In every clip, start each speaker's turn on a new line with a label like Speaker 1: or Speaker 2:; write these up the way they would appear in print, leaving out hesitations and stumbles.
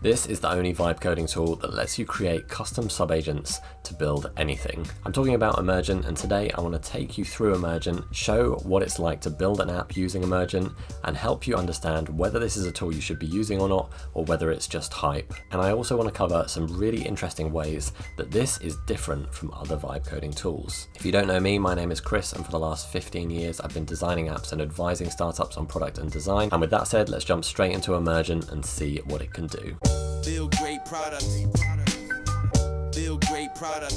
Speaker 1: This is the only vibe coding tool that lets you create custom subagents to build anything. I'm talking about Emergent, and today I want to take you through Emergent, show what it's like to build an app using Emergent, and help you understand whether this is a tool you should be using or not, or whether it's just hype. And I also want to cover some really interesting ways that this is different from other vibe coding tools. If you don't know me, my name is Chris, and for the last 15 years I've been designing apps and advising startups on product and design. And with that said, let's jump straight into Emergent and see what it can do.
Speaker 2: Build great product. Build great product.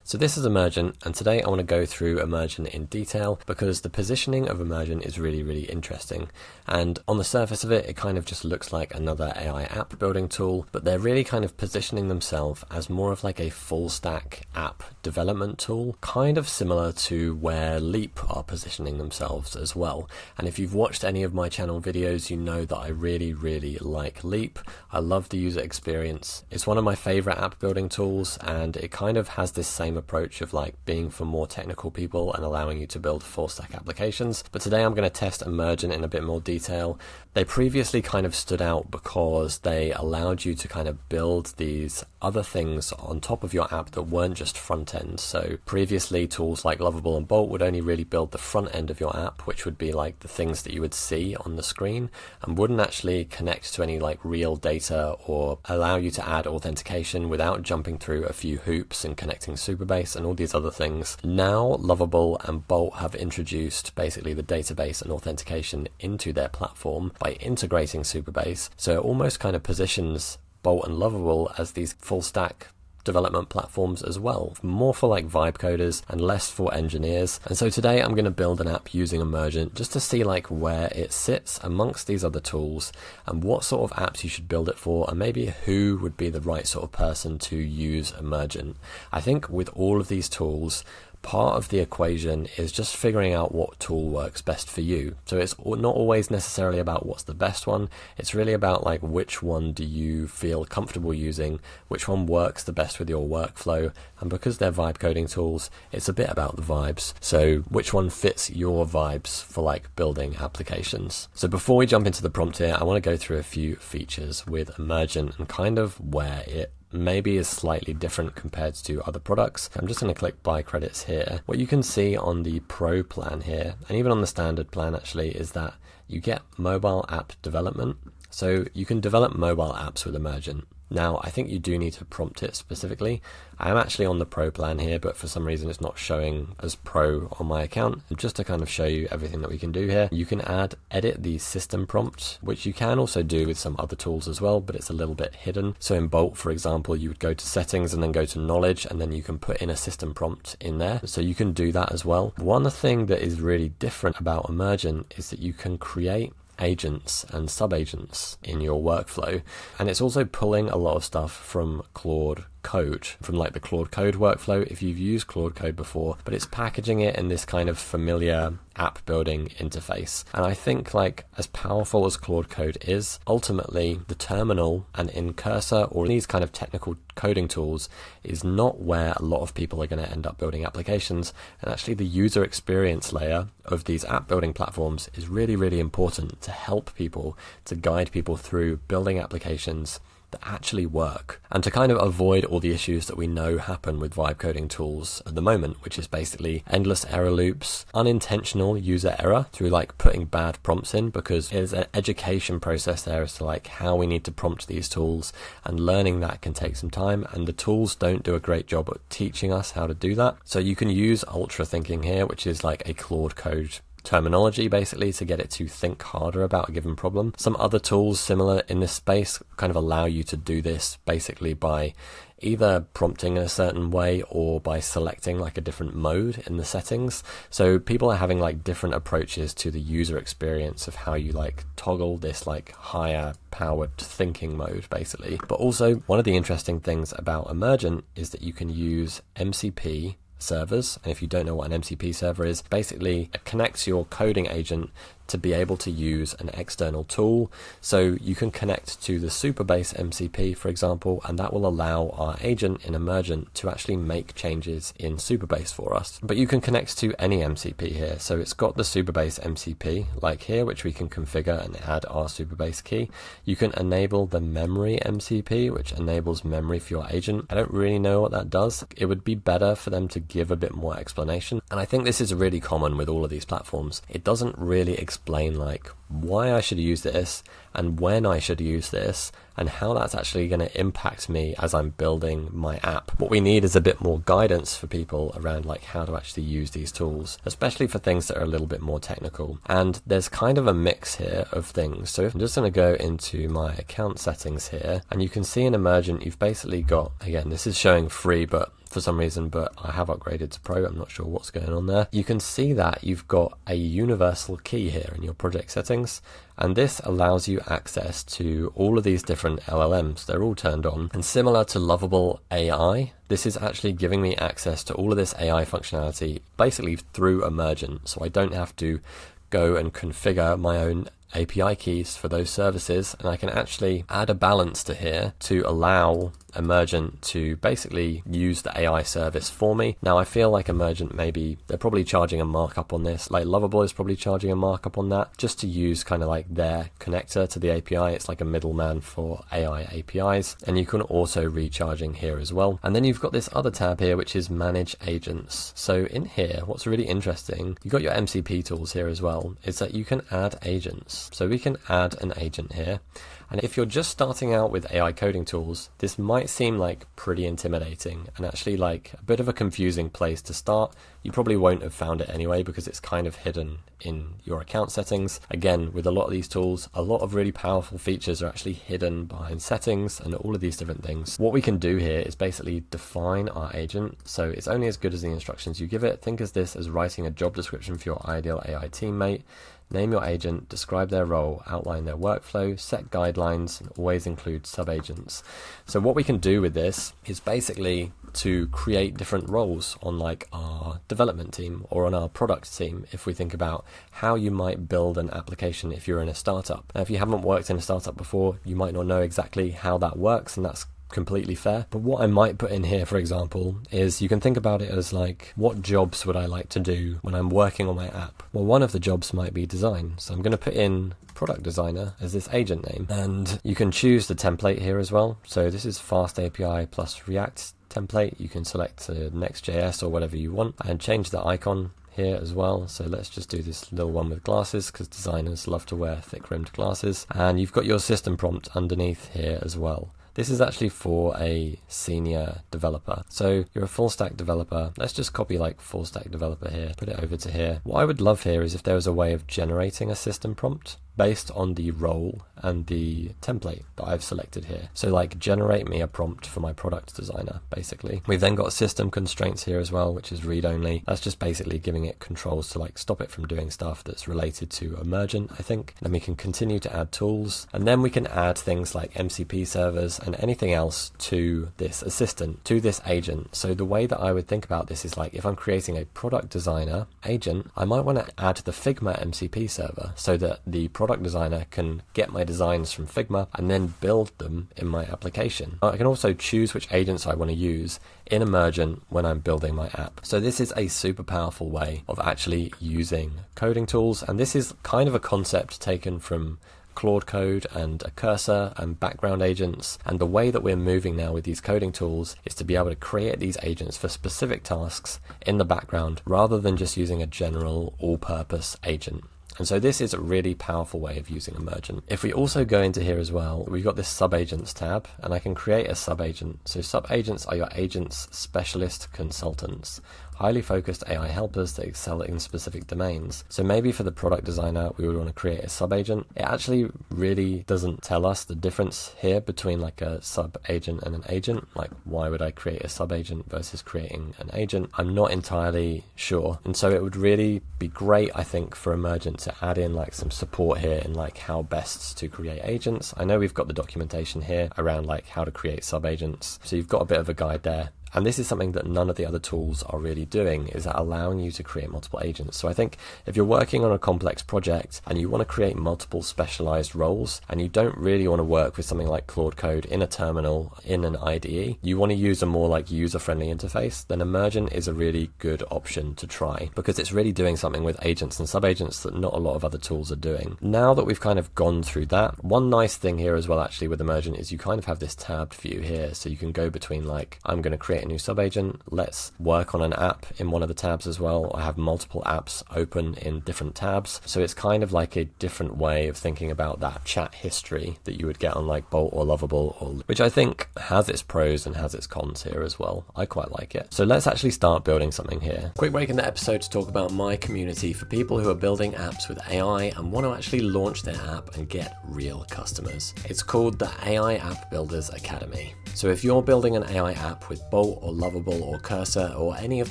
Speaker 1: So this is Emergent, and today I want to go through Emergent in detail because the positioning of Emergent is really interesting. And on the surface of it, it kind of just looks like another AI app building tool, but they're really kind of positioning themselves as more of like a full stack app development tool, kind of similar to where Leap are positioning themselves as well. And if you've watched any of my channel videos, you know that I really like Leap. I love the user experience. It's one of my favorite app building tools, and it kind of has this same approach of like being for more technical people and allowing you to build full stack applications. But today I'm going to test Emergent in a bit more detail. They previously kind of stood out because they allowed you to kind of build these other things on top of your app that weren't just front end. So previously tools like Lovable and Bolt would only really build the front end of your app, which would be like the things that you would see on the screen, and wouldn't actually connect to any like real data or allow you to add authentication without jumping through a few hoops and connecting Superbase and all these other things. Now Lovable and Bolt have introduced basically the database and authentication into their platform by integrating Superbase. So it almost kind of positions Bolt and Lovable as these full stack development platforms as well, more for like vibe coders and less for engineers. And so today I'm going to build an app using Emergent just to see like where it sits amongst these other tools and what sort of apps you should build it for, and maybe who would be the right sort of person to use Emergent. I think with all of these tools, part of the equation is just figuring out what tool works best for you. So it's not always necessarily about what's the best one. It's really about like which one do you feel comfortable using, which one works the best with your workflow. And because they're vibe coding tools, it's a bit about the vibes. So which one fits your vibes for like building applications. So before we jump into the prompt here, I want to go through a few features with Emergent and kind of where it maybe is slightly different compared to other products. I'm just going to click buy credits here. What you can see on the Pro plan here, and even on the standard plan actually, is that you get mobile app development. So you can develop mobile apps with Emergent. Now, I think you do need to prompt it specifically. I am actually on the Pro plan here, but for some reason it's not showing as Pro on my account. And just to kind of show you everything that we can do here, you can edit the system prompt, which you can also do with some other tools as well, but it's a little bit hidden. So in Bolt, for example, you would go to settings and then go to knowledge, and then you can put in a system prompt in there. So you can do that as well. One thing that is really different about Emergent is that you can create agents and sub-agents in your workflow, and it's also pulling a lot of stuff from Claude Code, from like the Claude Code workflow if you've used Claude Code before, but it's packaging it in this kind of familiar app building interface. And I think like as powerful as Claude Code is, ultimately the terminal and in Cursor or these kind of technical coding tools is not where a lot of people are going to end up building applications. And actually the user experience layer of these app building platforms is really important to help people, to guide people through building applications that actually work, and to kind of avoid all the issues that we know happen with vibe coding tools at the moment, which is basically endless error loops, unintentional user error through like putting bad prompts in, because there's an education process there as to like how we need to prompt these tools, and learning that can take some time, and the tools don't do a great job at teaching us how to do that. So you can use ultra thinking here, which is like a Claude Code terminology basically to get it to think harder about a given problem. Some other tools similar in this space kind of allow you to do this basically by either prompting in a certain way or by selecting like a different mode in the settings. So people are having like different approaches to the user experience of how you like toggle this like higher powered thinking mode basically. But also one of the interesting things about Emergent is that you can use MCP servers. And if you don't know what an MCP server is, basically it connects your coding agent to be able to use an external tool. So you can connect to the Superbase MCP, for example, and that will allow our agent in Emergent to actually make changes in Superbase for us. But you can connect to any MCP here. So it's got the Superbase MCP like here, which we can configure and add our Superbase key. You can enable the memory MCP, which enables memory for your agent. I don't really know what that does. It would be better for them to give a bit more explanation. And I think this is really common with all of these platforms. It doesn't really explain like why I should use this and when I should use this and how that's actually going to impact me as I'm building my app. What we need is a bit more guidance for people around like how to actually use these tools, especially for things that are a little bit more technical. And there's kind of a mix here of things. So I'm just going to go into my account settings here, and you can see in Emergent you've basically got, again, this is showing free, but for some reason, but I have upgraded to Pro. I'm not sure what's going on there. You can see that you've got a universal key here in your project settings, and this allows you access to all of these different LLMs. They're all turned on, and similar to Lovable AI, this is actually giving me access to all of this AI functionality basically through Emergent, so I don't have to go and configure my own API keys for those services, and I can actually add a balance to here to allow Emergent to basically use the AI service for me. Now I feel like Emergent, maybe they're probably charging a markup on this, like Lovable is probably charging a markup on that just to use kind of like their connector to the API. It's like a middleman for AI APIs, and you can also recharging here as well. And then you've got this other tab here which is manage agents. So in here what's really interesting, you've got your MCP tools here as well, is that you can add agents. So we can add an agent here. And if you're just starting out with AI coding tools, this might seem like pretty intimidating and actually like a bit of a confusing place to start. You probably won't have found it anyway because it's kind of hidden in your account settings. Again, with a lot of these tools, a lot of really powerful features are actually hidden behind settings and all of these different things. What we can do here is basically define our agent. So it's only as good as the instructions you give it. Think of this as writing a job description for your ideal AI teammate. Name your agent, describe their role, outline their workflow, set guidelines, and always include sub-agents. So what we can do with this is basically to create different roles on like our development team or on our product team, if we think about how you might build an application if you're in a startup. Now, if you haven't worked in a startup before, you might not know exactly how that works, and that's completely fair. But what I might put in here, for example, is you can think about it as like, what jobs would I like to do when I'm working on my app? Well, one of the jobs might be design. So I'm going to put in product designer as this agent name, and you can choose the template here as well. So this is Fast API plus React template. You can select Next.js or whatever you want and change the icon here as well. So let's just do this little one with glasses because designers love to wear thick rimmed glasses. And you've got your system prompt underneath here as well. This is actually for a senior developer. So you're a full stack developer. Let's just copy like full stack developer here, put it over to here. What I would love here is if there was a way of generating a system prompt based on the role and the template that I've selected here. So like generate me a prompt for my product designer, basically. We've then got system constraints here as well, which is read only. That's just basically giving it controls to like stop it from doing stuff that's related to Emergent, I think. Then we can continue to add tools, and then we can add things like MCP servers and anything else to this assistant, to this agent. So the way that I would think about this is like, if I'm creating a product designer agent, I might want to add the Figma MCP server so that the product designer can get my designs from Figma and then build them in my application. I can also choose which agents I want to use in Emergent when I'm building my app. So this is a super powerful way of actually using coding tools, and this is kind of a concept taken from Claude Code and a cursor and background agents. And the way that we're moving now with these coding tools is to be able to create these agents for specific tasks in the background rather than just using a general all-purpose agent. And so this is a really powerful way of using Emergent. If we also go into here as well, we've got this sub-agents tab, and I can create a sub-agent. So sub-agents are your agents, specialist consultants, highly focused AI helpers that excel in specific domains. So maybe for the product designer, we would want to create a sub-agent. It actually really doesn't tell us the difference here between like a sub-agent and an agent. Like, why would I create a sub-agent versus creating an agent? I'm not entirely sure. And so it would really be great, I think, for Emergent to add in like some support here in like how best to create agents. I know we've got the documentation here around like how to create sub-agents. So you've got a bit of a guide there. And this is something that none of the other tools are really doing, is that allowing you to create multiple agents. So I think if you're working on a complex project and you want to create multiple specialized roles, and you don't really want to work with something like Claude Code in a terminal, in an IDE, you want to use a more like user-friendly interface, then Emergent is a really good option to try, because it's really doing something with agents and sub-agents that not a lot of other tools are doing. Now that we've kind of gone through that, one nice thing here as well actually with Emergent is you kind of have this tabbed view here, so you can go between like, I'm going to create a new sub-agent, let's work on an app in one of the tabs as well. I have multiple apps open in different tabs, so it's kind of like a different way of thinking about that chat history that you would get on like Bolt or Lovable, which I think has its pros and has its cons here as well. I quite like it. So let's actually start building something here. Quick break in the episode to talk about my community for people who are building apps with AI and want to actually launch their app and get real customers. It's called the AI App Builders Academy. So if you're building an AI app with Bolt or Lovable or Cursor or any of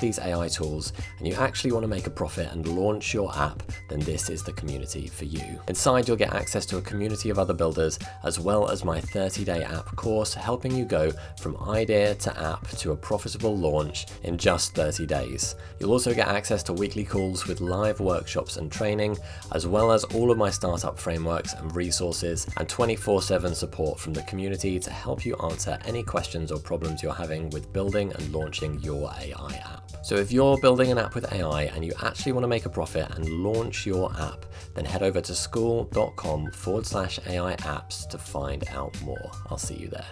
Speaker 1: these AI tools, and you actually want to make a profit and launch your app, then this is the community for you. Inside, you'll get access to a community of other builders, as well as my 30-day app course, helping you go from idea to app to a profitable launch in just 30 days. You'll also get access to weekly calls with live workshops and training, as well as all of my startup frameworks and resources, and 24/7 support from the community to help you answer any questions or problems you're having with building and launching your AI app. So if you're building an app with AI and you actually want to make a profit and launch your app, then head over to school.com/AI apps to find out more. I'll see you there.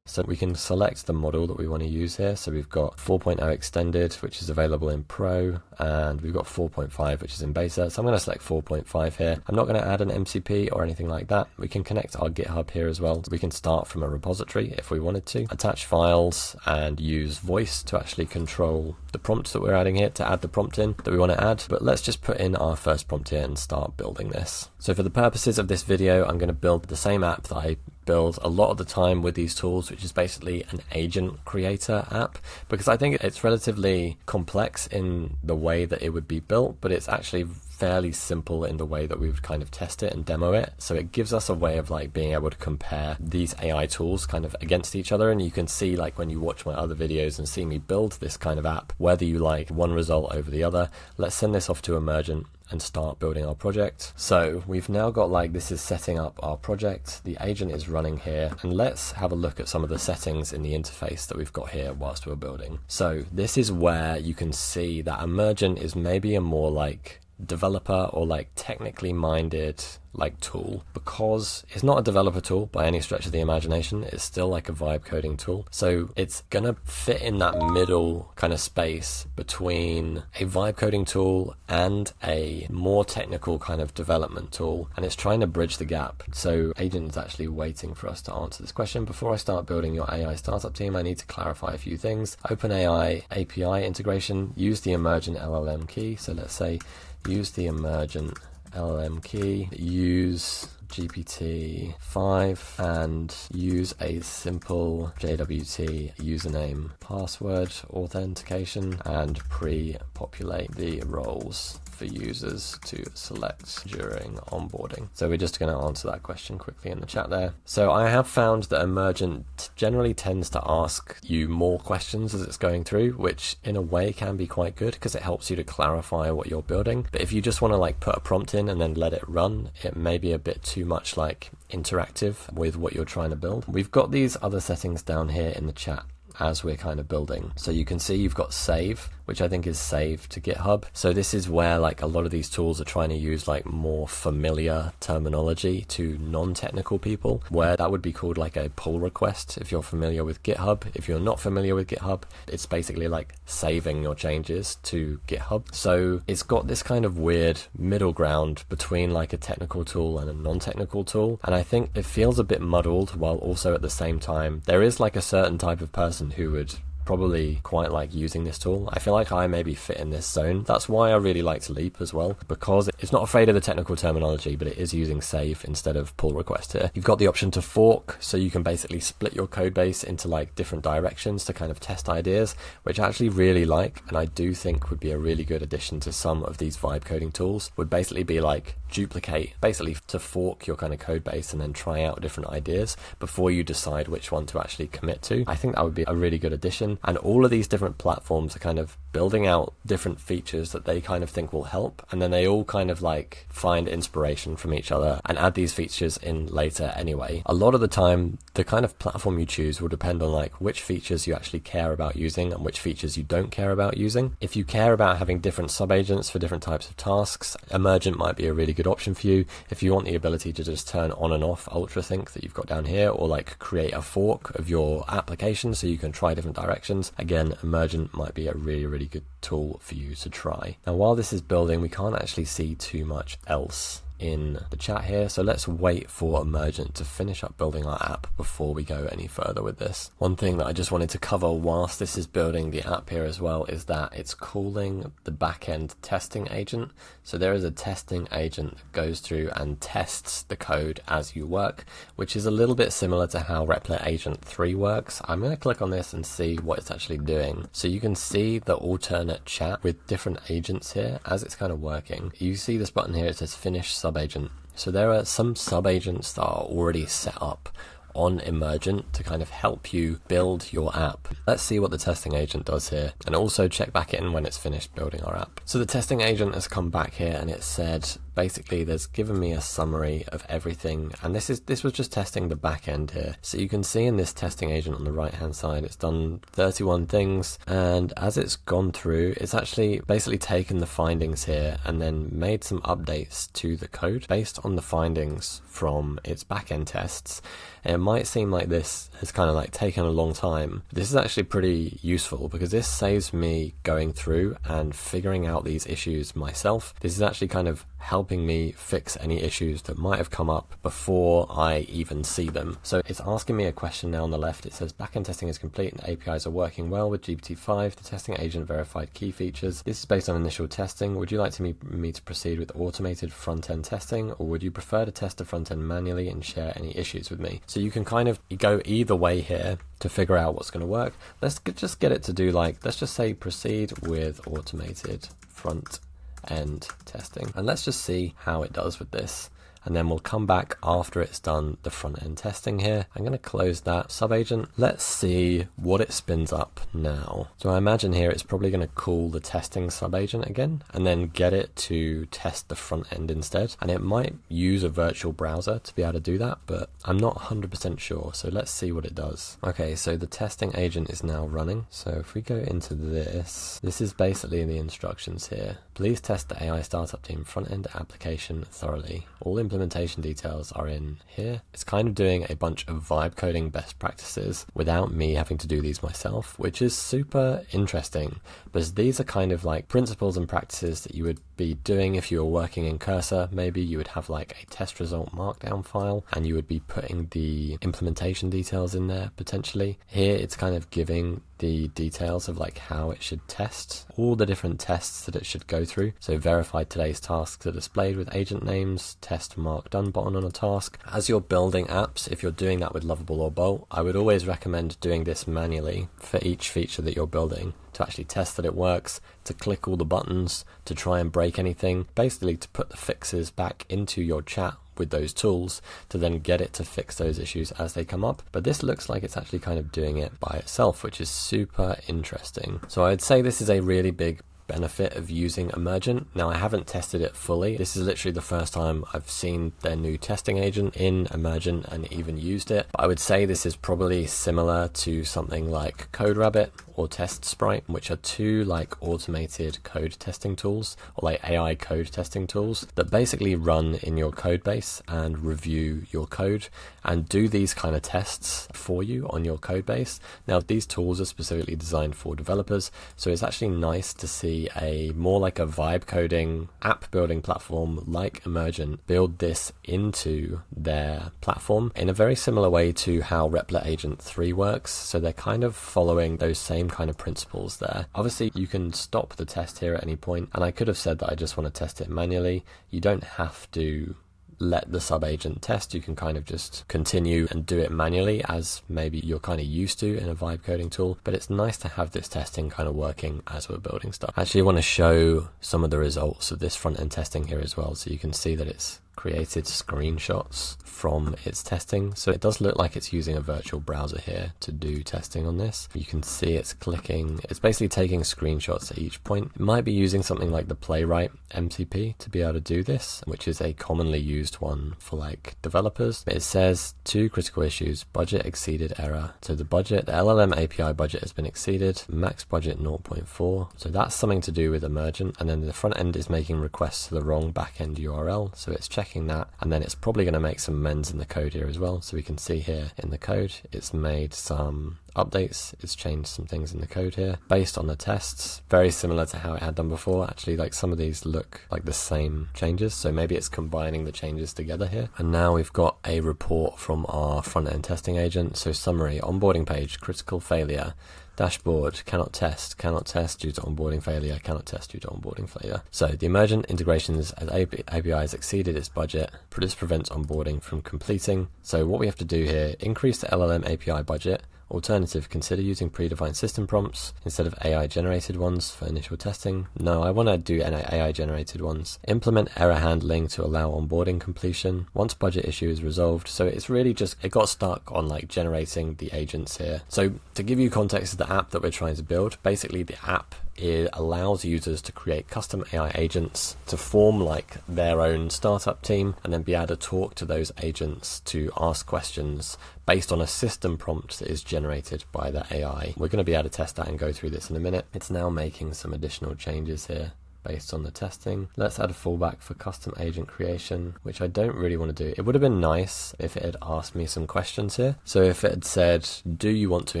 Speaker 1: So we can select the model that we want to use here. So we've got 4.0 extended, which is available in Pro, and we've got 4.5, which is in beta. So I'm going to select 4.5 here. I'm not going to add an MCP or anything like that. We can connect our GitHub here as well. We can start from a repository if we wanted to, attach files and use voice to actually control the prompt that we're adding here, to add the prompt in that we want to add. But let's just put in our first prompt here and start building this. So for the purposes of this video, I'm going to build the same app that I build a lot of the time with these tools, which is basically an agent creator app, because I think it's relatively complex in the way that it would be built, but it's actually fairly simple in the way that we would kind of test it and demo it. So it gives us a way of like being able to compare these AI tools kind of against each other. And you can see, like when you watch my other videos and see me build this kind of app, whether you like one result over the other. Let's send this off to Emergent and start building our project. So we've now got like, this is setting up our project. The agent is running here, and let's have a look at some of the settings in the interface that we've got here whilst we're building. So this is where you can see that Emergent is maybe a more like developer or like technically minded like tool, because it's not a developer tool by any stretch of the imagination. It's still like a vibe coding tool. So it's gonna fit in that middle kind of space between a vibe coding tool and a more technical kind of development tool, and it's trying to bridge the gap. So Agent is actually waiting for us to answer this question. Before I start building your AI startup team, I need to clarify a few things. OpenAI API integration, use the Emergent LLM key. So let's say use the Emergent LLM key, use GPT-5, and use a simple JWT username password authentication, and pre-populate the roles for users to select during onboarding. So we're just going to answer that question quickly in the chat there. So I have found that Emergent generally tends to ask you more questions as it's going through, which in a way can be quite good because it helps you to clarify what you're building. But if you just want to like put a prompt in and then let it run, it may be a bit too much like interactive with what you're trying to build. We've got these other settings down here in the chat as we're kind of building. So you can see you've got save, which I think is save to GitHub. So this is where like a lot of these tools are trying to use like more familiar terminology to non-technical people, where that would be called like a pull request if you're familiar with GitHub. If you're not familiar with GitHub, it's basically like saving your changes to GitHub. So it's got this kind of weird middle ground between like a technical tool and a non-technical tool. And I think it feels a bit muddled, while also at the same time, there is like a certain type of person who would probably quite like using this tool. I feel like I maybe fit in this zone. That's why I really liked Leap as well, because it's not afraid of the technical terminology, but it is using save instead of pull request here. You've got the option to fork, so you can basically split your code base into like different directions to kind of test ideas, which I actually really like, and I do think would be a really good addition to some of these vibe coding tools. Would basically be like duplicate, basically to fork your kind of code base and then try out different ideas before you decide which one to actually commit to. I think that would be a really good addition. And all of these different platforms are kind of building out different features that they kind of think will help, and then they all kind of like find inspiration from each other and add these features in later anyway. A lot of the time, the kind of platform you choose will depend on like which features you actually care about using and which features you don't care about using. If you care about having different sub-agents for different types of tasks, Emergent might be a really good option for you. If you want the ability to just turn on and off ultrasync that you've got down here, or like create a fork of your application so you can try different directions, again, Emergent might be a really good tool for you to try. Now, while this is building, we can't actually see too much else in the chat here, so let's wait for Emergent to finish up building our app before we go any further with this. One thing that I just wanted to cover whilst this is building the app here as well is that it's calling the backend testing agent. So there is a testing agent that goes through and tests the code as you work, which is a little bit similar to how Replit Agent 3 works. I'm going to click on this and see what it's actually doing. So you can see the alternate chat with different agents here as it's kind of working. You see this button here, it says finish sub-agent. So there are some sub-agents that are already set up on Emergent to kind of help you build your app. Let's see what the testing agent does here, and also check back in when it's finished building our app. So the testing agent has come back here and it said, basically there's given me a summary of everything, and this was just testing the back end here. So you can see in this testing agent on the right hand side, it's done 31 things, and as it's gone through, it's actually basically taken the findings here and then made some updates to the code based on the findings from its back-end tests. And it might seem like this has kind of like taken a long time. This is actually pretty useful because this saves me going through and figuring out these issues myself. This is actually kind of helping me fix any issues that might have come up before I even see them. So it's asking me a question now on the left. It says backend testing is complete and APIs are working well with GPT-5. The testing agent verified key features. This is based on initial testing. Would you like me to proceed with automated front-end testing, or would you prefer to test the front-end manually and share any issues with me? So you can kind of go either way here to figure out what's going to work. Let's just get it to do like, let's just say proceed with automated front-end testing, and let's just see how it does with this, and then we'll come back after it's done the front-end testing here. I'm going to close that sub-agent. Let's see what it spins up now. So I imagine here it's probably going to call the testing sub-agent again and then get it to test the front end instead, and it might use a virtual browser to be able to do that, but I'm not 100% sure, so let's see what it does. Okay, so the testing agent is now running. So if we go into this is basically the instructions here. Please test the AI startup team front-end application thoroughly. All implementation details are in here. It's kind of doing a bunch of vibe coding best practices without me having to do these myself, which is super interesting, because these are kind of like principles and practices that you would be doing if you were working in Cursor. Maybe you would have like a test result markdown file and you would be putting the implementation details in there potentially. Here it's kind of giving the details of like how it should test, all the different tests that it should go through. So verified today's tasks are displayed with agent names, test mark done button on a task. As you're building apps, if you're doing that with Lovable or Bolt, I would always recommend doing this manually for each feature that you're building, to actually test that it works, to click all the buttons, to try and break anything, basically to put the fixes back into your chat with those tools to then get it to fix those issues as they come up. But this looks like it's actually kind of doing it by itself, which is super interesting. So I'd say this is a really big benefit of using Emergent. Now, I haven't tested it fully. This is literally the first time I've seen their new testing agent in Emergent and even used it. But I would say this is probably similar to something like CodeRabbit or TestSprite, which are two like automated code testing tools, or like AI code testing tools that basically run in your code base and review your code and do these kind of tests for you on your code base. Now, these tools are specifically designed for developers, so it's actually nice to see a more like a vibe coding app building platform like Emergent build this into their platform in a very similar way to how Replit Agent 3 works. So they're kind of following those same kind of principles there. Obviously, you can stop the test here at any point, and I could have said that I just want to test it manually. You don't have to let the sub agent test. You can kind of just continue and do it manually as maybe you're kind of used to in a vibe coding tool, but it's nice to have this testing kind of working as we're building stuff. Actually, I want to show some of the results of this front end testing here as well, so you can see that it's created screenshots from its testing. So it does look like it's using a virtual browser here to do testing on this. You can see it's basically taking screenshots at each point. It might be using something like the Playwright MCP to be able to do this, which is a commonly used one for like developers. It says 2 critical issues: budget exceeded error. So the LLM API budget has been exceeded, max budget 0.4. So that's something to do with Emergent. And then the front end is making requests to the wrong backend URL. So it's checking that, and then it's probably going to make some amends in the code here as well. So we can see here in the code, it's made some updates, it's changed some things in the code here based on the tests, very similar to how it had done before. Actually, like some of these look like the same changes, so maybe it's combining the changes together here. And now we've got a report from our front-end testing agent. So summary: onboarding page, critical failure. Dashboard, cannot test due to onboarding failure, cannot test due to onboarding failure. So the Emergent integrations as API has exceeded its budget. This prevents onboarding from completing. So what we have to do here: increase the LLM API budget. Alternative, consider using predefined system prompts instead of AI generated ones for initial testing. No, I want to do AI generated ones. Implement error handling to allow onboarding completion once budget issue is resolved. So it's really just, it got stuck on like generating the agents here. So to give you context of the app that we're trying to build, basically the app, it allows users to create custom AI agents to form like their own startup team and then be able to talk to those agents to ask questions based on a system prompt that is generated by the AI. We're going to be able to test that and go through this in a minute. It's now making some additional changes here based on the testing. Let's add a fallback for custom agent creation, which I don't really want to do. It would have been nice if it had asked me some questions here. So if it had said, do you want to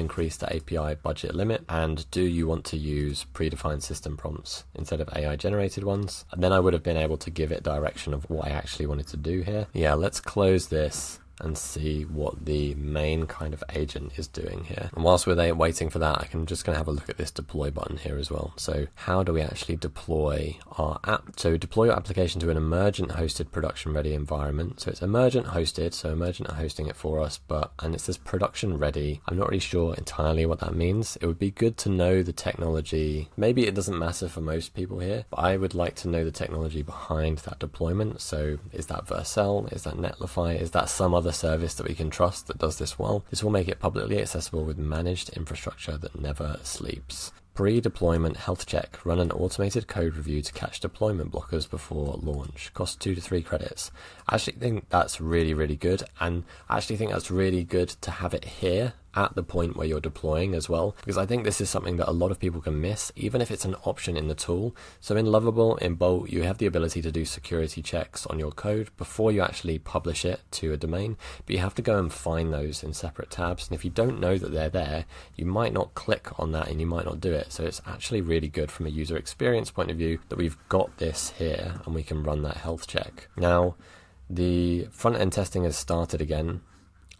Speaker 1: increase the API budget limit, and do you want to use predefined system prompts instead of AI generated ones? And then I would have been able to give it direction of what I actually wanted to do here. Yeah, let's close this and see what the main kind of agent is doing here. And whilst we're there waiting for that, I'm just going to have a look at this deploy button here as well. So how do we actually deploy our app? So deploy your application to an Emergent hosted production ready environment. So it's Emergent hosted, so Emergent are hosting it for us, and it says production ready. I'm not really sure entirely what that means. It would be good to know the technology. Maybe it doesn't matter for most people here, but I would like to know the technology behind that deployment. So is that Vercel? Is that Netlify? Is that some other service that we can trust that does this well? This will make it publicly accessible with managed infrastructure that never sleeps. Pre-deployment health check. Run an automated code review to catch deployment blockers before launch. Cost 2 to 3 credits. I actually think that's really, really good. And I actually think that's really good to have it here at the point where you're deploying as well, because I think this is something that a lot of people can miss, even if it's an option in the tool. So in Lovable, in Bolt, you have the ability to do security checks on your code before you actually publish it to a domain, but you have to go and find those in separate tabs. And if you don't know that they're there, you might not click on that and you might not do it. So it's actually really good from a user experience point of view that we've got this here and we can run that health check. Now, the front end testing has started again.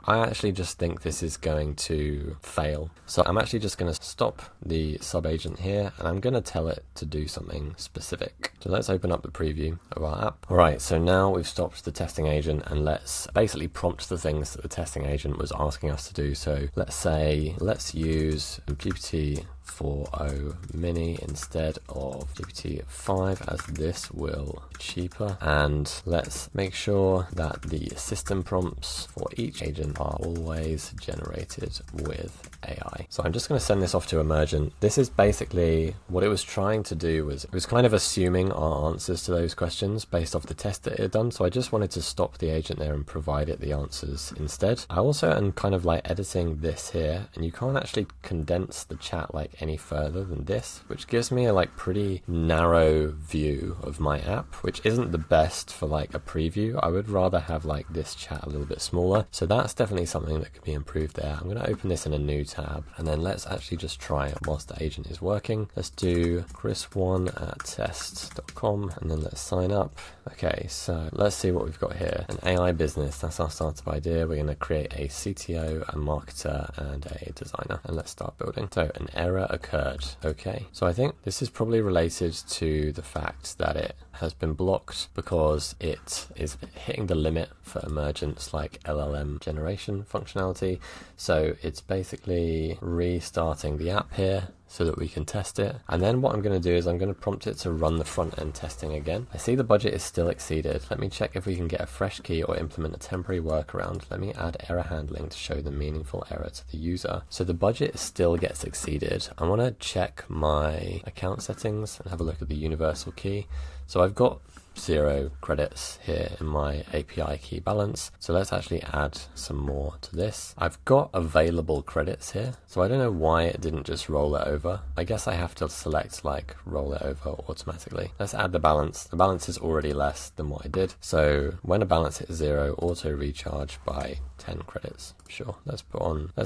Speaker 1: I actually just think this is going to fail. So I'm actually just going to stop the sub agent here and I'm going to tell it to do something specific. So let's open up the preview of our app. All right, so now we've stopped the testing agent and let's basically prompt the things that the testing agent was asking us to do. So let's say, let's use GPT-4o mini instead of GPT-5 as this will be cheaper. And let's make sure that the system prompts for each agent are always generated with AI. So I'm just going to send this off to Emergent. This is basically what it was trying to do. It was kind of assuming our answers to those questions based off the test that it had done. So I just wanted to stop the agent there and provide it the answers instead. I also am kind of like editing this here, and you can't actually condense the chat like any further than this, which gives me a like pretty narrow view of my app, which isn't the best for like a preview. I would rather have like this chat a little bit smaller. So that's definitely something that could be improved there. I'm going to open this in a new tab, and then let's actually just try it whilst the agent is working. Let's do chris1@test.com, and then let's sign up. Okay, so let's see what we've got here. An AI business, that's our startup idea. We're going to create a CTO, a marketer, and a designer, and let's start building. So an error occurred. Okay, so I think this is probably related to the fact that it has been blocked because it is hitting the limit for Emergent's like LLM generation functionality. So it's basically restarting the app here so that we can test it. And then what I'm going to do is I'm going to prompt it to run the front end testing again. I see the budget is still exceeded. Let me check if we can get a fresh key or implement a temporary workaround. Let me add error handling to show the meaningful error to the user. So the budget still gets exceeded. I want to check my account settings and have a look at the universal key. So I've got 0 credits here in my API key balance. So let's actually add some more to this. I've got available credits here. So I don't know why it didn't just roll it over. I guess I have to select like roll it over automatically. Let's add the balance. The balance is already less than what I did. So when a balance hits 0, auto recharge by 10 credits. Sure, let's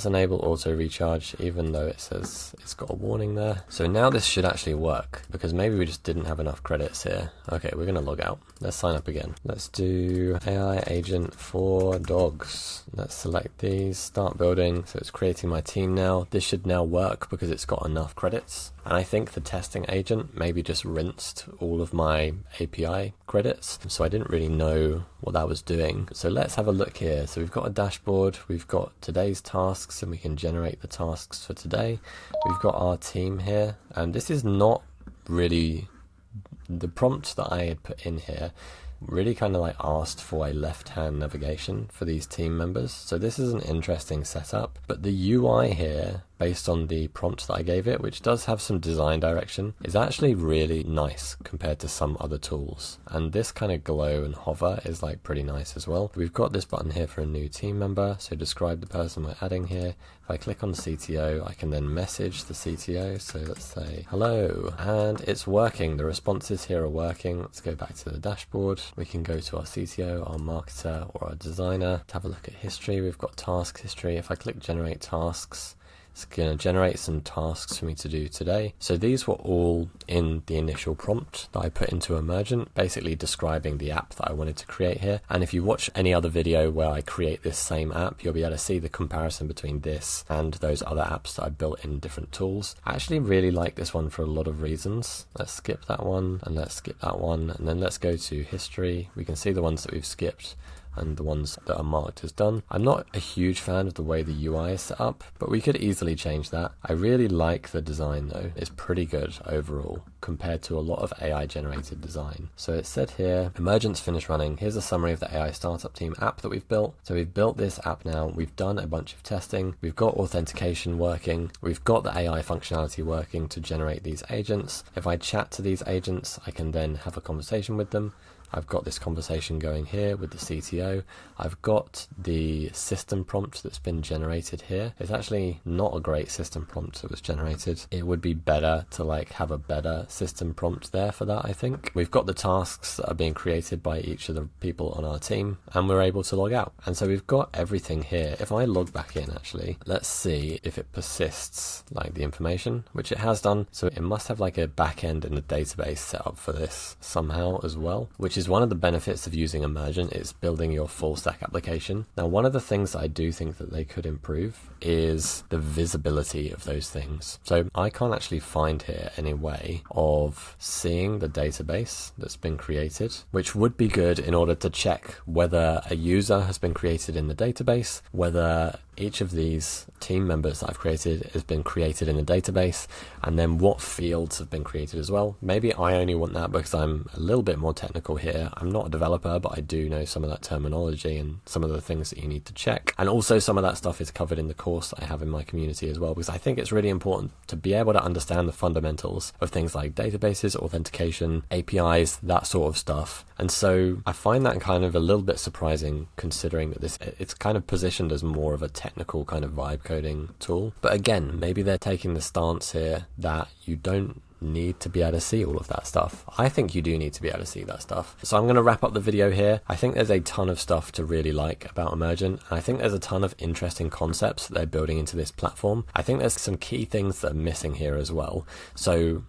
Speaker 1: enable auto recharge even though it says it's got a warning there. So now this should actually work because maybe we just didn't have enough credits here. Okay, we're going to log out. Let's sign up again. Let's do AI agent for dogs. Let's select these, start building. So it's creating my team now. This should now work because it's got enough credits. And I think the testing agent maybe just rinsed all of my API credits. So I didn't really know what that was doing. So let's have a look here. So we've got a dashboard. We've got today's tasks and we can generate the tasks for today. We've got our team here. And this is not really the prompt that I had put in here. Really kind of like asked for a left-hand navigation for these team members. So this is an interesting setup, but the UI here, based on the prompt that I gave it, which does have some design direction, is actually really nice compared to some other tools. And this kind of glow and hover is like pretty nice as well. We've got this button here for a new team member. So describe the person we're adding here. If I click on CTO, I can then message the CTO. So let's say hello, and it's working. The responses here are working. Let's go back to the dashboard. We can go to our CTO, our marketer, or our designer to have a look at history. We've got task history. If I click generate tasks, it's going to generate some tasks for me to do today. So these were all in the initial prompt that I put into Emergent, basically describing the app that I wanted to create here. And if you watch any other video where I create this same app, you'll be able to see the comparison between this and those other apps that I built in different tools. I actually really like this one for a lot of reasons. Let's skip that one and let's skip that one. And then let's go to history. We can see the ones that we've skipped and the ones that are marked as done. I'm not a huge fan of the way the UI is set up, but we could easily change that. I really like the design though. It's pretty good overall compared to a lot of AI generated design. So it said here, Emergent's finished running. Here's a summary of the AI startup team app that we've built. So we've built this app now. We've done a bunch of testing. We've got authentication working. We've got the AI functionality working to generate these agents. If I chat to these agents, I can then have a conversation with them. I've got this conversation going here with the CTO. I've got the system prompt that's been generated here. It's actually not a great system prompt that was generated. It would be better to like have a better system prompt there for that, I think. We've got the tasks that are being created by each of the people on our team, and we're able to log out. And so we've got everything here. If I log back in actually, let's see if it persists like the information, which it has done. So it must have like a backend in the database set up for this somehow as well, which is one of the benefits of using Emergent is building your full stack application. Now, one of the things that I do think that they could improve is the visibility of those things. So I can't actually find here any way of seeing the database that's been created, which would be good in order to check whether a user has been created in the database, whether each of these team members that I've created has been created in the database, and then what fields have been created as well. Maybe I only want that because I'm a little bit more technical here. I'm not a developer, but I do know some of that terminology and some of the things that you need to check. And also some of that stuff is covered in the course that I have in my community as well, because I think it's really important to be able to understand the fundamentals of things like databases, authentication, APIs, that sort of stuff. And so I find that kind of a little bit surprising considering that it's kind of positioned as more of a technical kind of vibe coding tool. But again, maybe they're taking the stance here that you don't need to be able to see all of that stuff. I think you do need to be able to see that stuff. So I'm going to wrap up the video here. I think there's a ton of stuff to really like about Emergent, and I think there's a ton of interesting concepts that they're building into this platform. I think there's some key things that are missing here as well. So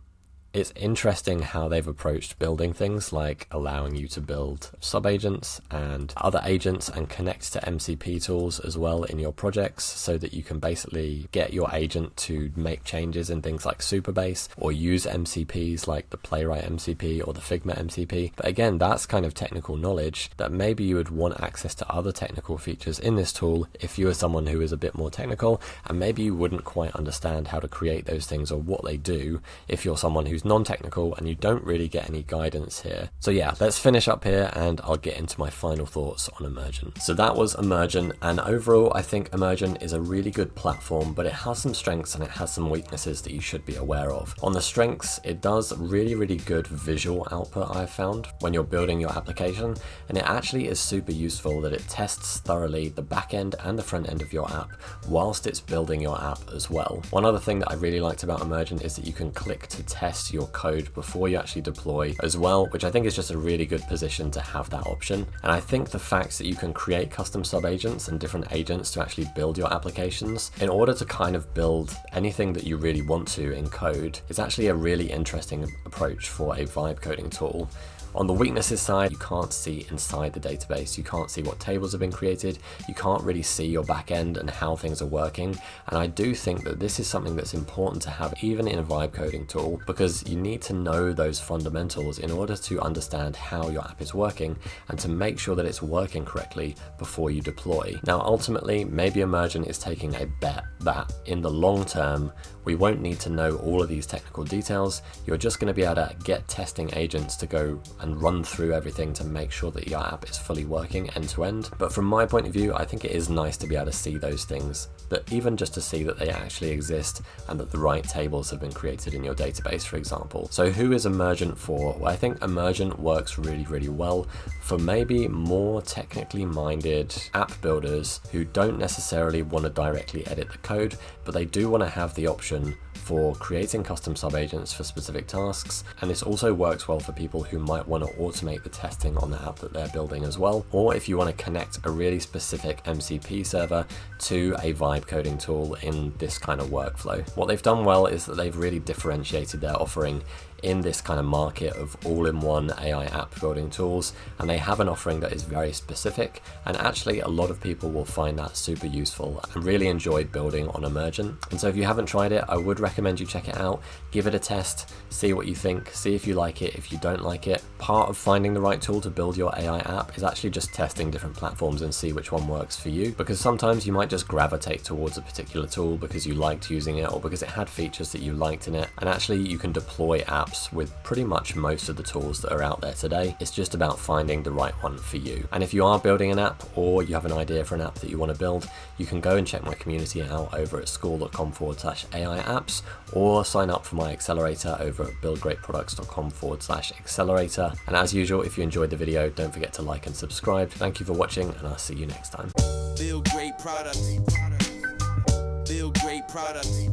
Speaker 1: it's interesting how they've approached building things like allowing you to build sub-agents and other agents and connect to MCP tools as well in your projects, so that you can basically get your agent to make changes in things like Superbase or use MCPs like the Playwright MCP or the Figma MCP. But again, that's kind of technical knowledge that maybe you would want access to other technical features in this tool if you are someone who is a bit more technical, and maybe you wouldn't quite understand how to create those things or what they do if you're someone who's non-technical and you don't really get any guidance here. So yeah, let's finish up here and I'll get into my final thoughts on Emergent. So that was Emergent, and overall I think Emergent is a really good platform, but it has some strengths and it has some weaknesses that you should be aware of. On the strengths, it does really good visual output, I've found, when you're building your application, and it actually is super useful that it tests thoroughly the back end and the front end of your app whilst it's building your app as well. One other thing that I really liked about Emergent is that you can click to test your code before you actually deploy as well, which I think is just a really good position to have that option. And I think the fact that you can create custom sub-agents and different agents to actually build your applications in order to kind of build anything that you really want to in code is actually a really interesting approach for a vibe coding tool. On the weaknesses side, you can't see inside the database, you can't see what tables have been created, you can't really see your backend and how things are working, and I do think that this is something that's important to have even in a vibe coding tool, because you need to know those fundamentals in order to understand how your app is working and to make sure that it's working correctly before you deploy. Now ultimately, maybe Emergent is taking a bet that in the long term, we won't need to know all of these technical details. You're just going to be able to get testing agents to go and run through everything to make sure that your app is fully working end to end. But from my point of view, I think it is nice to be able to see those things, that even just to see that they actually exist and that the right tables have been created in your database, for example. So who is Emergent for? Well, I think Emergent works really well for maybe more technically minded app builders who don't necessarily want to directly edit the code, but they do want to have the option for creating custom sub-agents for specific tasks. And this also works well for people who might want to automate the testing on the app that they're building as well, or if you want to connect a really specific MCP server to a vibe coding tool in this kind of workflow. What they've done well is that they've really differentiated their offering in this kind of market of all-in-one AI app building tools, and they have an offering that is very specific, and actually a lot of people will find that super useful and really enjoy building on Emergent. And so if you haven't tried it, I would recommend you check it out, give it a test, see what you think, see if you like it, if you don't like it. Part of finding the right tool to build your AI app is actually just testing different platforms and see which one works for you, because sometimes you might just gravitate towards a particular tool because you liked using it or because it had features that you liked in it, and actually you can deploy apps with pretty much most of the tools that are out there today. It's just about finding the right one for you. And if you are building an app or you have an idea for an app that you want to build, you can go and check my community out over at school.com/AI apps, or sign up for my accelerator over at buildgreatproducts.com/accelerator. And as usual, if you enjoyed the video, don't forget to like and subscribe. Thank you for watching, and I'll see you next time.
Speaker 2: Build great products. Build great products.